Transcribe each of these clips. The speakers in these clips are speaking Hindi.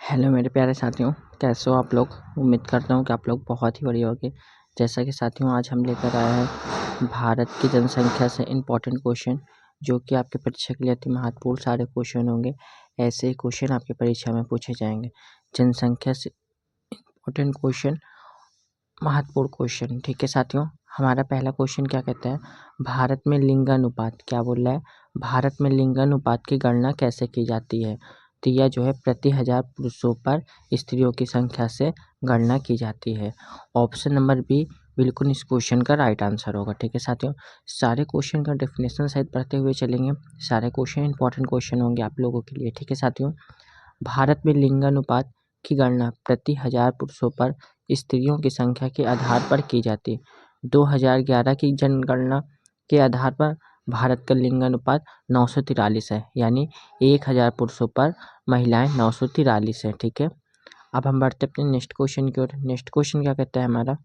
हेलो मेरे प्यारे साथियों, कैसे हो आप लोग। उम्मीद करता हूँ कि आप लोग बहुत ही बढ़िया होंगे। जैसा कि साथियों आज हम लेकर आए हैं भारत की जनसंख्या से इम्पोर्टेंट क्वेश्चन, जो कि आपके परीक्षा के लिए अति महत्वपूर्ण सारे क्वेश्चन होंगे। ऐसे ही क्वेश्चन आपकी परीक्षा में पूछे जाएंगे। जनसंख्या से इम्पोर्टेंट क्वेश्चन, महत्वपूर्ण क्वेश्चन। ठीक है साथियों, हमारा पहला क्वेश्चन क्या कहता है, भारत में लिंगानुपात क्या बोल रहा है, भारत में लिंगानुपात की गणना कैसे की जाती है। तो यह जो है प्रति 1000 पुरुषों पर स्त्रियों की संख्या से गणना की जाती है। ऑप्शन नंबर बी बिल्कुल इस क्वेश्चन का राइट आंसर होगा। ठीक है साथियों, सारे क्वेश्चन का डेफिनेशन सहित पढ़ते हुए चलेंगे। सारे क्वेश्चन इंपॉर्टेंट क्वेश्चन होंगे आप लोगों के लिए। ठीक है साथियों, भारत में लिंगानुपात की गणना प्रति 1000 पुरुषों पर स्त्रियों की संख्या के आधार पर की जाती। 2011 की जनगणना के आधार पर भारत का लिंगानुपात 943 है, यानी 1000 पुरुषों पर महिलाएं 943 है। ठीक है, अब हम बढ़ते अपने नेक्स्ट क्वेश्चन की ओर। नेक्स्ट क्वेश्चन क्या कहता है हमारा,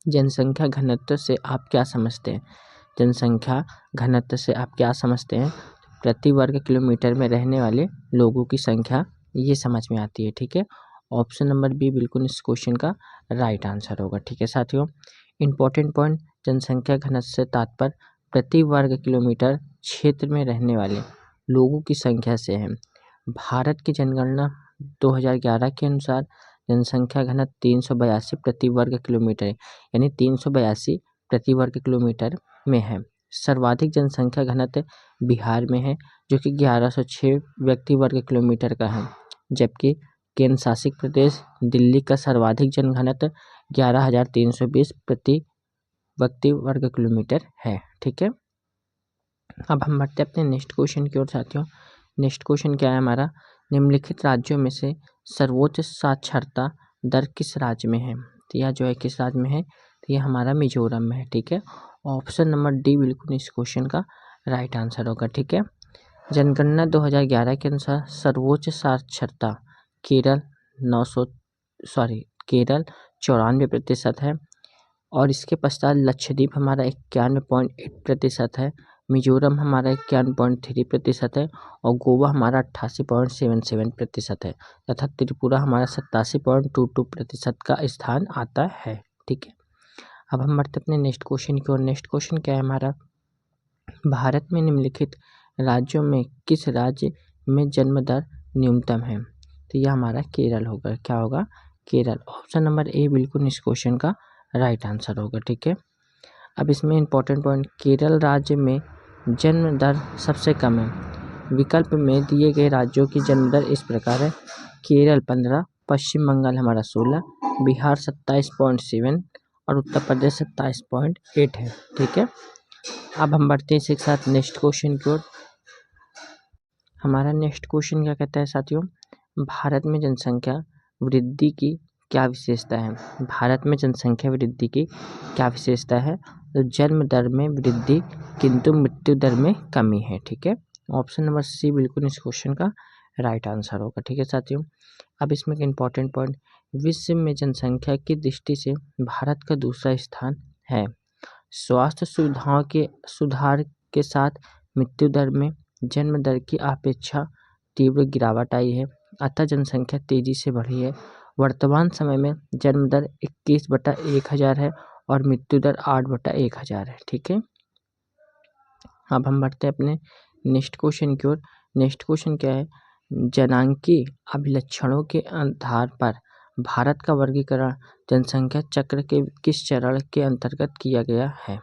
जनसंख्या घनत्व से आप क्या समझते हैं। जनसंख्या घनत्व से आप क्या समझते हैं, प्रति वर्ग किलोमीटर में रहने वाले लोगों की संख्या, ये समझ में आती है। ठीक है, ऑप्शन नंबर बी बिल्कुल इस क्वेश्चन का राइट आंसर होगा। ठीक है साथियों, इंपॉर्टेंट पॉइंट, जनसंख्या घनत्व से तात्पर्य प्रति वर्ग किलोमीटर क्षेत्र में रहने वाले लोगों की संख्या से है। भारत की जनगणना 2011 के अनुसार जनसंख्या घनत्व 382 प्रति वर्ग किलोमीटर है, यानी 382 प्रति वर्ग किलोमीटर में है। सर्वाधिक जनसंख्या घनत्व बिहार में है, जो कि 1106 व्यक्ति वर्ग किलोमीटर का है, जबकि केंद्र शासित प्रदेश दिल्ली का सर्वाधिक जनघनत्व 11,320 प्रति व्यक्ति वर्ग किलोमीटर है। ठीक है, अब हम बढ़ते अपने नेक्स्ट क्वेश्चन की ओर साथियों। नेक्स्ट क्वेश्चन क्या है हमारा, निम्नलिखित राज्यों में से सर्वोच्च साक्षरता दर किस राज्य में है। तो यह जो है किस राज्य में है, तो यह हमारा मिजोरम में है। ठीक है, ऑप्शन नंबर डी बिल्कुल इस क्वेश्चन का राइट आंसर होगा। ठीक है, जनगणना 2011 के अनुसार सर्वोच्च साक्षरता केरल 94% है, और इसके पश्चात लक्षद्वीप हमारा 91.8% है, मिजोरम हमारा 91.3% है, और गोवा हमारा 88.77% है, तथा त्रिपुरा हमारा 87.22% का स्थान आता है। ठीक है, अब हम बढ़ते अपने नेक्स्ट क्वेश्चन की ओर। नेक्स्ट क्वेश्चन क्या है हमारा, भारत में निम्नलिखित राज्यों में किस राज्य में जन्म दर न्यूनतम है। तो यह हमारा केरल होगा। क्या होगा, केरल। ऑप्शन नंबर ए बिल्कुल इस क्वेश्चन का राइट आंसर होगा। ठीक है, अब इसमें इंपॉर्टेंट पॉइंट, केरल राज्य में जन्म दर सबसे कम है। विकल्प में दिए गए राज्यों की जन्म दर इस प्रकार है, केरल 15, पश्चिम बंगाल हमारा 16, बिहार 27.7 और उत्तर प्रदेश 27.8 है। ठीक है, अब हम बढ़ते हैं इसी के साथ नेक्स्ट क्वेश्चन की ओर। हमारा नेक्स्ट क्वेश्चन क्या कहता है साथियों, भारत में जनसंख्या वृद्धि की क्या विशेषता है। भारत में जनसंख्या वृद्धि की क्या विशेषता है, तो जन्म दर में वृद्धि किंतु मृत्यु दर में कमी है। ठीक है, ऑप्शन नंबर सी बिल्कुल इस क्वेश्चन का राइट आंसर होगा। ठीक है साथियों, अब इसमें एक इम्पॉर्टेंट पॉइंट, विश्व में जनसंख्या की दृष्टि से भारत का दूसरा स्थान है। स्वास्थ्य सुविधाओं के सुधार के साथ मृत्यु दर में जन्म दर की अपेक्षा तीव्र गिरावट आई है, अतः जनसंख्या तेजी से बढ़ी है। वर्तमान समय में जन्म दर 21/1000 है और मृत्यु दर 8/1000 है। ठीक है, अब हम बढ़ते हैं अपने नेक्स्ट क्वेश्चन की ओर। नेक्स्ट क्वेश्चन क्या है, जनांकीय अभिलक्षणों के आधार पर भारत का वर्गीकरण जनसंख्या चक्र के किस चरण के अंतर्गत किया गया है।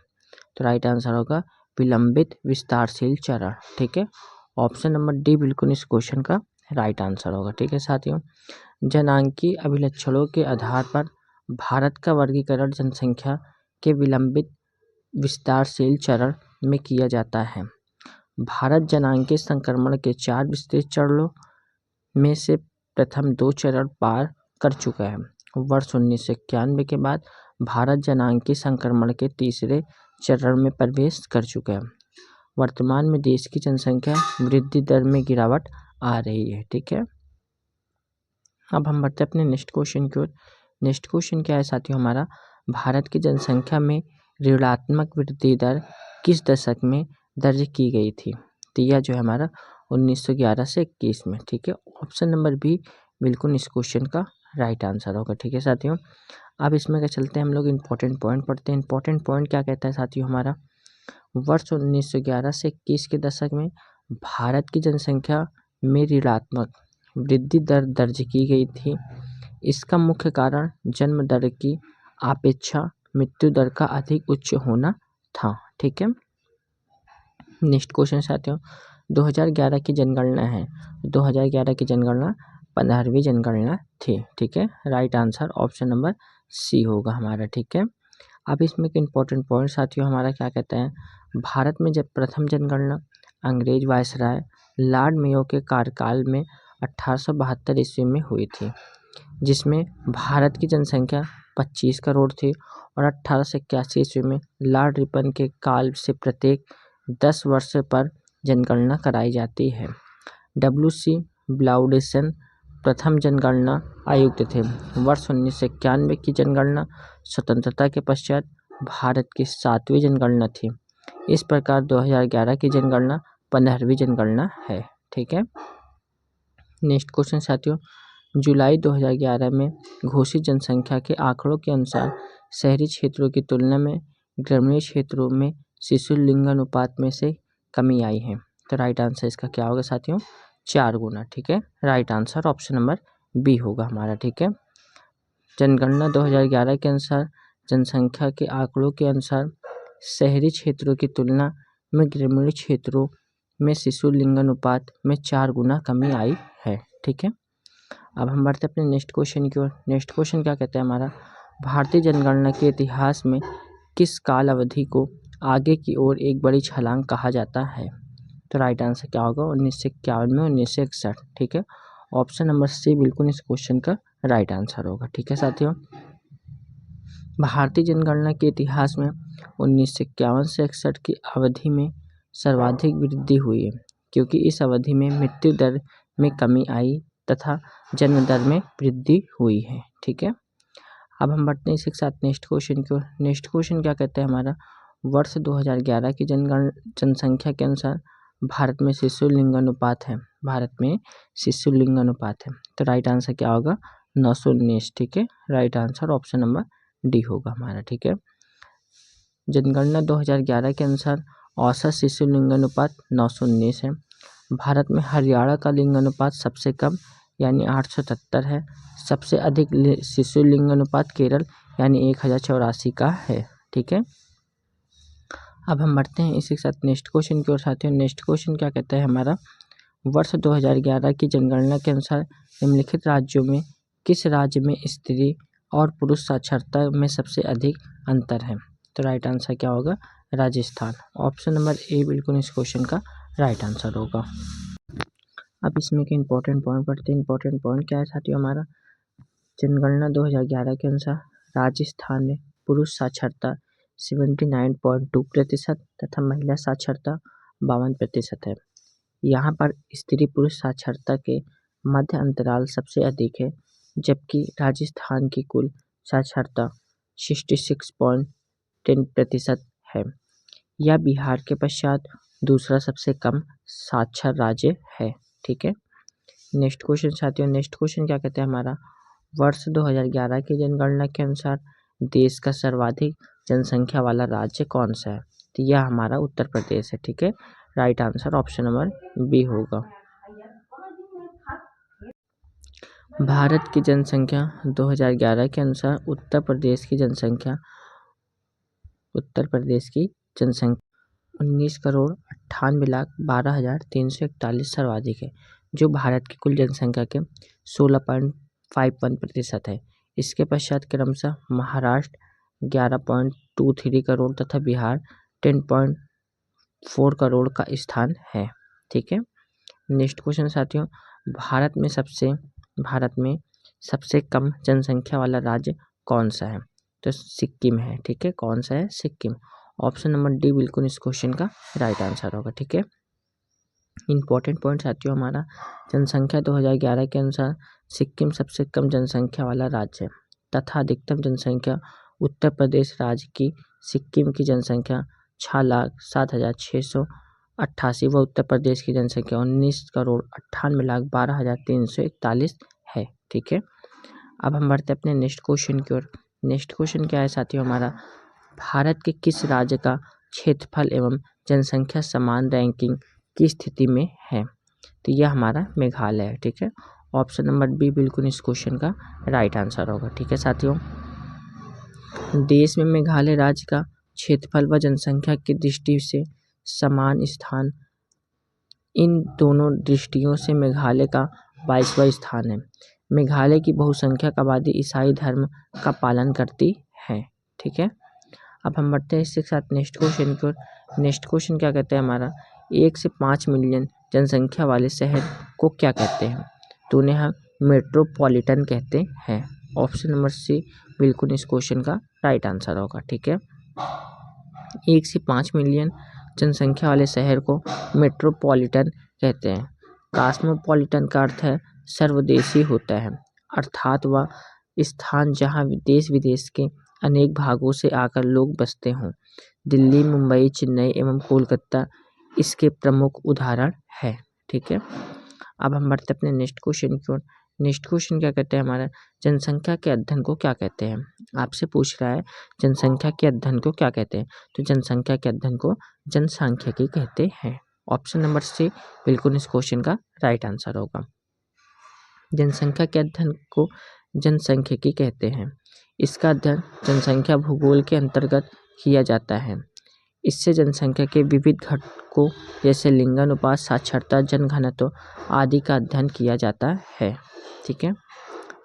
तो राइट आंसर होगा विलंबित विस्तारशील चरण। ठीक है, ऑप्शन नंबर डी बिल्कुल इस क्वेश्चन का राइट आंसर होगा। ठीक है साथियों, जनांकीय अभिलक्षणों के आधार पर भारत का वर्गीकरण जनसंख्या के विलंबित विस्तारशील चरण में किया जाता है। भारत जनांकीय संक्रमण के 4 विस्तृत चरणों में से प्रथम 2 चरण पार कर चुका है। वर्ष 1991 के बाद भारत जनांकीय संक्रमण के तीसरे चरण में प्रवेश कर चुका है। वर्तमान में देश की जनसंख्या वृद्धि दर में गिरावट आ रही है। ठीक है, अब हम बढ़ते अपने नेक्स्ट क्वेश्चन की ओर। नेक्स्ट क्वेश्चन क्या है साथियों हमारा, भारत की जनसंख्या में ऋणात्मक वृद्धि दर किस दशक में दर्ज की गई थी। तो यह जो है हमारा 1911 से 21 में। ठीक है, ऑप्शन नंबर बी बिल्कुल इस क्वेश्चन का राइट आंसर होगा। ठीक है साथियों, अब इसमें क्या चलते हैं हम लोग इम्पोर्टेंट पॉइंट पढ़ते हैं। इम्पोर्टेंट पॉइंट क्या कहता है साथियों हमारा, वर्ष 1911 से 21 के दशक में भारत की जनसंख्या में ऋणात्मक वृद्धि दर दर्ज की गई थी। इसका मुख्य कारण जन्म दर की अपेक्षा मृत्यु दर का अधिक उच्च होना था। ठीक है, नेक्स्ट क्वेश्चन साथियों, 2011 की जनगणना है। 2011 की जनगणना 15वीं जनगणना थी। ठीक है, right answer option number C होगा हमारा। ठीक है, अब इसमें एक इम्पोर्टेंट पॉइंट साथियों हमारा क्या कहता है, भारत में जब प्रथम जनगणना अंग्रेज वायसराय लॉर्ड मेयो के कार्यकाल में 1872 ईस्वी में हुई थी, जिसमें भारत की जनसंख्या 25 करोड़ थी और 1881 ईस्वी में लॉर्ड रिपन के काल से प्रत्येक 10 वर्ष पर जनगणना कराई जाती है। WC ब्लाउडेसन प्रथम जनगणना आयुक्त थे। वर्ष 1991 की जनगणना स्वतंत्रता के पश्चात भारत की 7वीं जनगणना थी। इस प्रकार 2011 की जनगणना 15वीं जनगणना है। ठीक है, नेक्स्ट क्वेश्चन साथियों, जुलाई 2011 में घोषित जनसंख्या के आंकड़ों के अनुसार शहरी क्षेत्रों की तुलना में ग्रामीण क्षेत्रों में शिशु लिंगानुपात में से कमी आई है। तो राइट आंसर इसका क्या होगा साथियों, 4 गुना। ठीक है, right answer option number B होगा हमारा। ठीक है, जनगणना 2011 के अनुसार जनसंख्या के आंकड़ों के अनुसार शहरी क्षेत्रों की तुलना में ग्रामीण क्षेत्रों में शिशु लिंगानुपात में 4 गुना कमी आई है। ठीक है, अब हम बढ़ते अपने नेक्स्ट क्वेश्चन की ओर। नेक्स्ट क्वेश्चन क्या कहता है हमारा, भारतीय जनगणना के इतिहास में किस काल अवधि को आगे की ओर एक बड़ी छलांग कहा जाता है। तो राइट आंसर क्या होगा, 1951 में 1961। ठीक है, ऑप्शन नंबर सी बिल्कुल इस क्वेश्चन का राइट आंसर होगा। ठीक है साथियों, भारतीय जनगणना के इतिहास में 1951 से 61 की अवधि में सर्वाधिक वृद्धि हुई है, क्योंकि इस अवधि में मृत्यु दर में कमी आई तथा जन्म दर में वृद्धि हुई है। ठीक है, अब हम बढ़ते हैं इसी के साथ नेक्स्ट क्वेश्चन की ओर। नेक्स्ट क्वेश्चन क्या कहता है हमारा, वर्ष 2011 की जनसंख्या के अनुसार भारत में शिशु लिंगानुपात है। भारत में शिशु लिंगानुपात है, तो राइट आंसर क्या होगा, 919। ठीक है, right answer option number D होगा हमारा। ठीक है, जनगणना 2011 के अनुसार औसत शिशु लिंगानुपात 919 है। भारत में हरियाणा का लिंगानुपात सबसे कम यानी 877 है। सबसे अधिक शिशु लिंगानुपात केरल यानी 1084 का है। ठीक है, अब हम बढ़ते हैं इसी के साथ नेक्स्ट क्वेश्चन की ओर साथियों। नेक्स्ट क्वेश्चन क्या कहता है हमारा, वर्ष 2011 की जनगणना के अनुसार निम्नलिखित राज्यों में किस राज्य में स्त्री और पुरुष साक्षरता में सबसे अधिक अंतर है। तो राइट आंसर क्या होगा, राजस्थान। ऑप्शन नंबर ए बिल्कुल इस क्वेश्चन का राइट आंसर होगा। अब इसमें के इम्पोर्टेंट पॉइंट पढ़ते हैं। इम्पोर्टेंट पॉइंट क्या है साथियों हमारा, जनगणना 2011 के अनुसार राजस्थान में पुरुष साक्षरता 79.2% तथा महिला साक्षरता 52% है। यहाँ पर स्त्री पुरुष साक्षरता के मध्य अंतराल सबसे अधिक है, जबकि राजस्थान की कुल साक्षरता 66.10% है। यह बिहार के पश्चात दूसरा सबसे कम साक्षर राज्य है। ठीक है, नेक्स्ट क्वेश्चन साथियों, नेक्स्ट क्वेश्चन क्या कहते हैं हमारा, वर्ष 2011 की जनगणना के अनुसार देश का सर्वाधिक जनसंख्या वाला राज्य कौन सा है। तो यह हमारा उत्तर प्रदेश है। ठीक है, right answer option number B होगा। भारत की जनसंख्या 2011 के अनुसार उत्तर प्रदेश की जनसंख्या 19,98,12,341 सर्वाधिक है, जो भारत की कुल जनसंख्या के 16.51% है। इसके पश्चात क्रमशः महाराष्ट्र 11.23 करोड़ तथा बिहार 10.4 करोड़ का स्थान है। ठीक है, नेक्स्ट क्वेश्चन साथियों, भारत में सबसे कम जनसंख्या वाला राज्य कौन सा है। तो सिक्किम है। ठीक है, कौन सा है, सिक्किम। ऑप्शन नंबर डी बिल्कुल इस क्वेश्चन का राइट आंसर होगा। ठीक है, इंपॉर्टेंट पॉइंट साथियों हमारा, जनसंख्या 2011 के अनुसार सिक्किम सबसे कम जनसंख्या वाला राज्य है तथा अधिकतम जनसंख्या उत्तर प्रदेश राज्य की सिक्किम की जनसंख्या 6,07,688 व उत्तर प्रदेश की जनसंख्या 19,98,12,341 है। ठीक है। अब हम बढ़ते अपने नेक्स्ट क्वेश्चन की ओर। नेक्स्ट क्वेश्चन क्या है साथियों हमारा, भारत के किस राज्य का क्षेत्रफल एवं जनसंख्या समान रैंकिंग की स्थिति में है? तो यह हमारा मेघालय है, ठीक है। ऑप्शन नंबर बी बिल्कुल इस क्वेश्चन का राइट आंसर होगा, ठीक है साथियों। देश में मेघालय राज्य का क्षेत्रफल व जनसंख्या की दृष्टि से समान स्थान, इन दोनों दृष्टियों से मेघालय का 22वां स्थान है। मेघालय की बहुसंख्यक आबादी ईसाई धर्म का पालन करती है, ठीक है। अब हम बढ़ते हैं इसके साथ नेक्स्ट क्वेश्चन की ओर। नेक्स्ट क्वेश्चन क्या कहते हैं हमारा, 1 से 5 मिलियन जनसंख्या वाले शहर को क्या कहते हैं? तो उन्हें हम मेट्रोपॉलिटन कहते हैं। ऑप्शन नंबर सी बिल्कुल इस क्वेश्चन का राइट आंसर होगा, ठीक है। 1 से 5 मिलियन जनसंख्या वाले शहर को मेट्रोपॉलिटन कहते हैं। कॉस्मोपॉलिटन का अर्थ है सर्वदेशी होता है, अर्थात वह स्थान जहां देश विदेश के अनेक भागों से आकर लोग बसते हों। दिल्ली, मुंबई, चेन्नई एवं कोलकाता इसके प्रमुख उदाहरण है, ठीक है। अब हम बढ़ते अपने नेक्स्ट क्वेश्चन की ओर। नेक्स्ट क्वेश्चन क्या कहते हैं हमारा, जनसंख्या के अध्ययन को क्या कहते हैं? आपसे पूछ रहा है जनसंख्या के अध्ययन को क्या कहते हैं? तो जनसंख्या के अध्ययन को जनसांख्यिकी कहते हैं। ऑप्शन नंबर सी बिल्कुल इस क्वेश्चन का राइट आंसर होगा। जनसंख्या के अध्ययन को जनसांख्यिकी कहते हैं। इसका अध्ययन जनसंख्या भूगोल के अंतर्गत किया जाता है। इससे जनसंख्या के विविध घटकों जैसे लिंगानुपात, साक्षरता, जनघनत्व आदि का अध्ययन किया जाता है, ठीक है।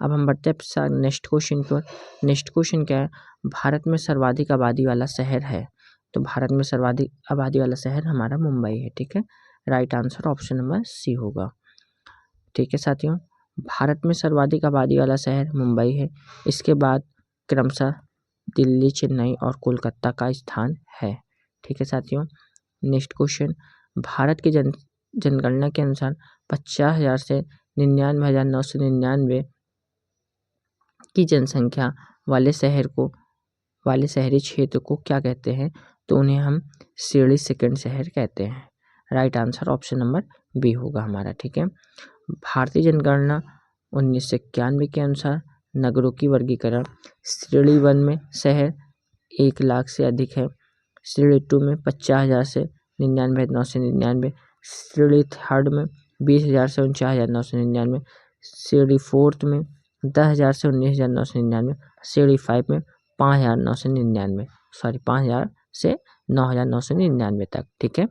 अब हम बढ़ते हैं नेक्स्ट क्वेश्चन की ओर। नेक्स्ट क्वेश्चन क्या है, भारत में सर्वाधिक आबादी वाला शहर है? तो भारत में सर्वाधिक आबादी वाला शहर हमारा मुंबई है, ठीक है। Right answer option number C होगा, ठीक है साथियों। भारत में सर्वाधिक आबादी वाला शहर मुंबई है। इसके बाद क्रमशः दिल्ली, चेन्नई और कोलकाता का स्थान है, ठीक है साथियों। नेक्स्ट क्वेश्चन, भारत की जनगणना के अनुसार 50,000 से 99,999 की जनसंख्या वाले शहरी क्षेत्र को क्या कहते हैं? तो उन्हें हम सीढ़ी सेकंड शहर कहते हैं। Right answer option number B होगा हमारा, ठीक है। भारतीय जनगणना 1991 के अनुसार नगरों की वर्गीकरण, श्रेणी 1 में शहर 1 लाख से अधिक है, श्रेणी 2 में 50,000 से 99,999, श्रेणी 3 में 20,000 से 49,999, श्रेणी 4 में 10,000 से 19,999, श्रेणी 5 में 5,000 से 9,999 तक, ठीक है।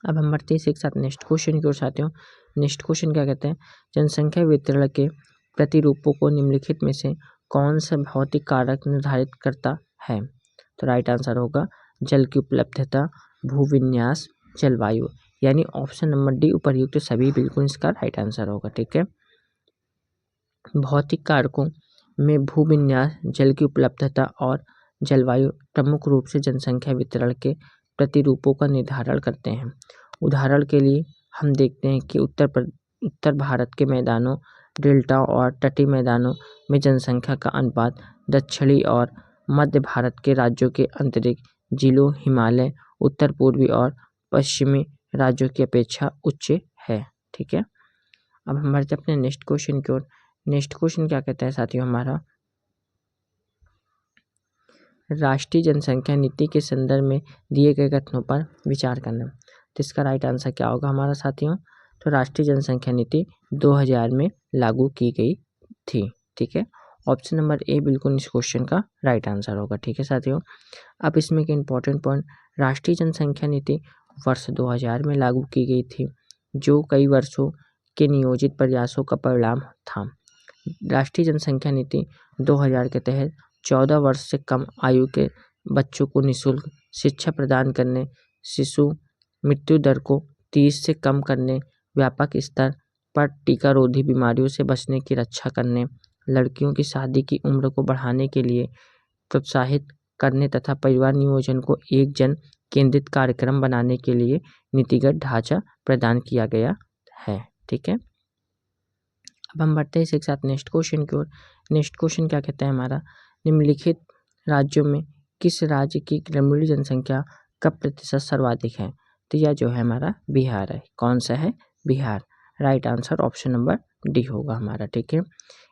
अब हम बढ़ते हैं एक साथ नेक्स्ट क्वेश्चन की ओर साथियों। नेक्स्ट क्वेश्चन क्या कहते हैं, जनसंख्या वितरण के प्रतिरूपों को निम्नलिखित में से कौन सा भौतिक कारक निर्धारित करता है? तो राइट आंसर होगा जल की उपलब्धता, भूविन्यास, जलवायु, यानी ऑप्शन नंबर डी उपर्युक्त सभी बिल्कुल इसका राइट आंसर होगा, ठीक है। भौतिक कारकों में भूविन्यास, जल की उपलब्धता और जलवायु प्रमुख रूप से जनसंख्या वितरण के प्रतिरूपों का निर्धारण करते हैं। उदाहरण के लिए हम देखते हैं कि उत्तर भारत के मैदानों, डेल्टा और तटीय मैदानों में जनसंख्या का अनुपात दक्षिणी और मध्य भारत के राज्यों के अतिरिक्त जिलों, हिमालय, उत्तर पूर्वी और पश्चिमी राज्यों की अपेक्षा उच्च है, ठीक है। अब हम बढ़ते अपने नेक्स्ट क्वेश्चन की ओर। नेक्स्ट क्वेश्चन क्या कहता है साथियों हमारा, राष्ट्रीय जनसंख्या नीति के संदर्भ में दिए गए कथनों पर विचार करना। तो इसका राइट आंसर क्या होगा हमारा साथियों, तो राष्ट्रीय जनसंख्या नीति 2000 में लागू की गई थी, ठीक है। ऑप्शन नंबर ए बिल्कुल इस क्वेश्चन का राइट आंसर होगा, ठीक है साथियों। अब इसमें के इम्पोर्टेंट पॉइंट, राष्ट्रीय जनसंख्या नीति वर्ष 2000 में लागू की गई थी, जो कई वर्षों के नियोजित प्रयासों का परिणाम था। राष्ट्रीय जनसंख्या नीति 2000 के तहत 14 वर्ष से कम आयु के बच्चों को निःशुल्क शिक्षा प्रदान करने, शिशु मृत्यु दर को 30 से कम करने, व्यापक स्तर पर टीकारोधी बीमारियों से बचने की रक्षा करने, लड़कियों की शादी की उम्र को बढ़ाने के लिए प्रोत्साहित करने तथा परिवार नियोजन को एक जन केंद्रित कार्यक्रम बनाने के लिए नीतिगत ढांचा प्रदान किया गया है, ठीक है। अब हम बढ़ते हैं इसके साथ नेक्स्ट क्वेश्चन की ओर। नेक्स्ट क्वेश्चन क्या कहता है हमारा, निम्नलिखित राज्यों में किस राज्य की ग्रामीण जनसंख्या का प्रतिशत सर्वाधिक है? तो यह जो है हमारा बिहार है। कौन सा है? Bihar. Right answer option number D होगा हमारा। ठीक है,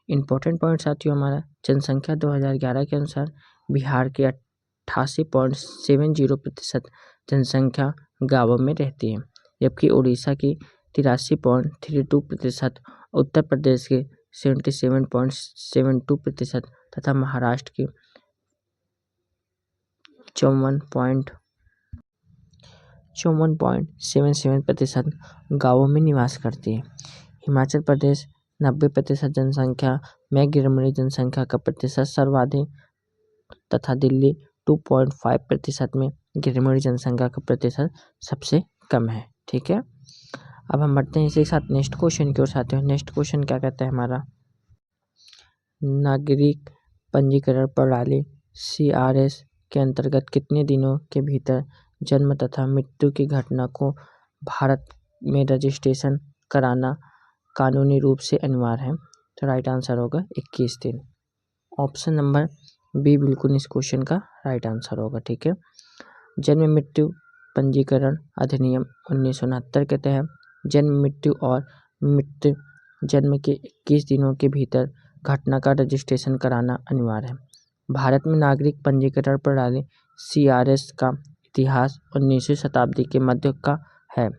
इंपॉर्टेंट पॉइंट साथियों हमारा, जनसंख्या 2011 के अनुसार बिहार के 88.70% जनसंख्या गाँवों में रहती है, जबकि उड़ीसा की 83.32%, उत्तर प्रदेश के 77.72% तथा महाराष्ट्र की 54.77% गाँवों में निवास करती है। हिमाचल प्रदेश 90% जनसंख्या में ग्रामीण जनसंख्या का प्रतिशत सर्वाधिक तथा दिल्ली 2.5% में ग्रामीण जनसंख्या का प्रतिशत सबसे कम है। ठीक है, अब हम बढ़ते हैं इसी के साथ नेक्स्ट क्वेश्चन की ओर साथियों। नेक्स्ट क्वेश्चन क्या कहता है हमारा, नागरिक पंजीकरण प्रणाली CRS के अंतर्गत कितने दिनों के भीतर जन्म तथा मृत्यु की घटना को भारत में रजिस्ट्रेशन कराना कानूनी रूप से अनिवार्य है? तो राइट आंसर होगा 21 दिन। ऑप्शन नंबर बी बिल्कुल इस क्वेश्चन का राइट आंसर होगा। ठीक है, जन्म मृत्यु पंजीकरण अधिनियम 1969 के तहत जन्म मृत्यु और मृत्यु जन्म के 21 दिनों के भीतर घटना का रजिस्ट्रेशन कराना अनिवार्य है। भारत में नागरिक पंजीकरण प्रणाली CRS का इतिहास 19वीं शताब्दी के मध्य का है,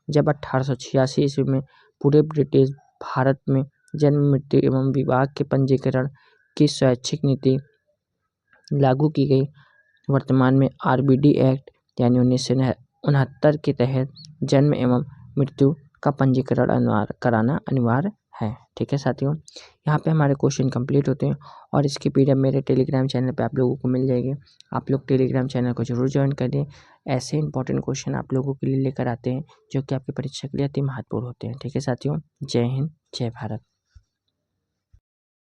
जब 1886 ईस्वी में पूरे ब्रिटिश भारत में जन्म मृत्यु एवं विवाह के पंजीकरण की स्वैच्छिक नीति लागू की गई। वर्तमान में RBD एक्ट यानी 1969 के तहत जन्म एवं मृत्यु का पंजीकरण कराना अनिवार्य है। ठीक है साथियों, यहाँ पे हमारे क्वेश्चन कंप्लीट होते हैं और इसकी PDF मेरे टेलीग्राम चैनल पे आप लोगों को मिल जाएगी। आप लोग टेलीग्राम चैनल को जरूर ज्वाइन कर दें, ऐसे इंपॉर्टेंट क्वेश्चन आप लोगों के लिए लेकर आते हैं जो कि आपकी परीक्षा के लिए अति महत्वपूर्ण होते हैं। ठीक है साथियों, जय हिंद, जय भारत।